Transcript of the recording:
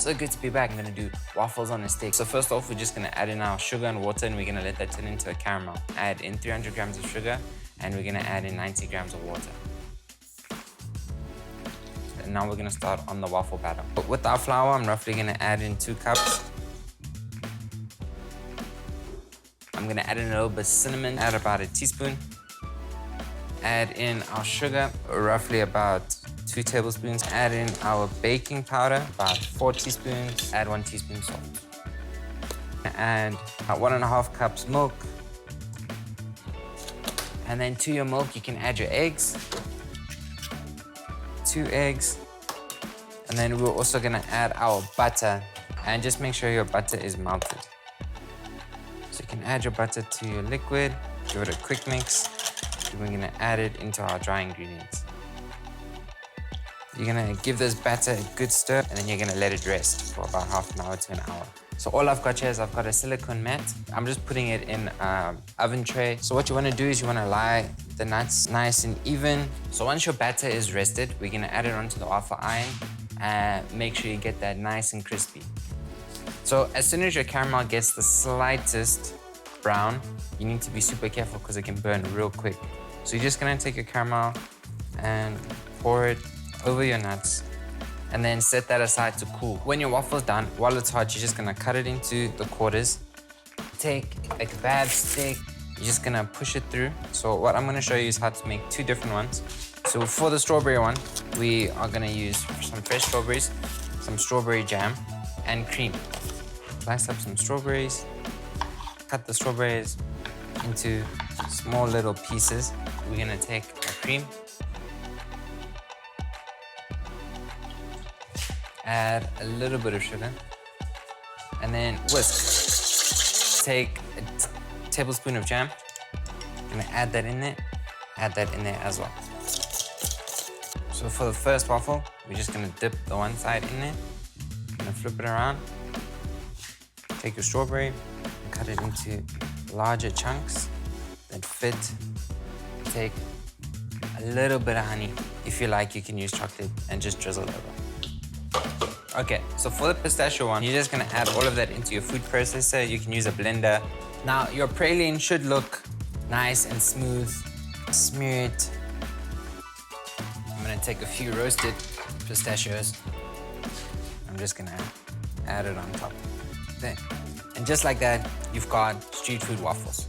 So good to be back. I'm gonna do waffles on a stick. So first off, we're just gonna add in our sugar and water, and we're gonna let that turn into a caramel. Add in 300 grams of sugar, and we're gonna add in 90 grams of water. And now we're gonna start on the waffle batter. But with our flour, I'm roughly gonna add in 2 cups. I'm gonna add in a little bit of cinnamon, add about a teaspoon. Add in our sugar, roughly about 2 tablespoons. Add in our baking powder, about 4 teaspoons. Add 1 teaspoon salt. Add 1.5 cups milk. And then to your milk, you can add your eggs. 2 eggs. And then we're also gonna add our butter. And just make sure your butter is melted. So you can add your butter to your liquid, give it a quick mix. We're gonna add it into our dry ingredients. You're gonna give this batter a good stir, and then you're gonna let it rest for about half an hour to an hour. So all I've got here is I've got a silicone mat. I'm just putting it in an oven tray. So what you wanna do is you wanna lie the nuts nice and even. So once your batter is rested, we're gonna add it onto the waffle iron and make sure you get that nice and crispy. So as soon as your caramel gets the slightest brown, you need to be super careful because it can burn real quick. So you're just gonna take your caramel and pour it over your nuts and then set that aside to cool. When your waffle's done, while it's hot, you're just gonna cut it into the quarters. Take a kebab stick, you're just gonna push it through. So what I'm gonna show you is how to make 2 different ones. So for the strawberry one, we are gonna use some fresh strawberries, some strawberry jam, and cream. Slice up some strawberries, cut the strawberries into small little pieces. We're gonna take our cream, add a little bit of sugar, and then whisk. Take a tablespoon of jam, gonna add that in there as well. So for the first waffle, we're just gonna dip the one side in there, gonna flip it around, take your strawberry, and cut it into larger chunks that fit. Take a little bit of honey. If you like, you can use chocolate and just drizzle it over. Okay, so for the pistachio one, you're just gonna add all of that into your food processor. You can use a blender. Now, your praline should look nice and smooth. Smear it. I'm gonna take a few roasted pistachios. I'm just gonna add it on top. There. And just like that, you've got street food waffles.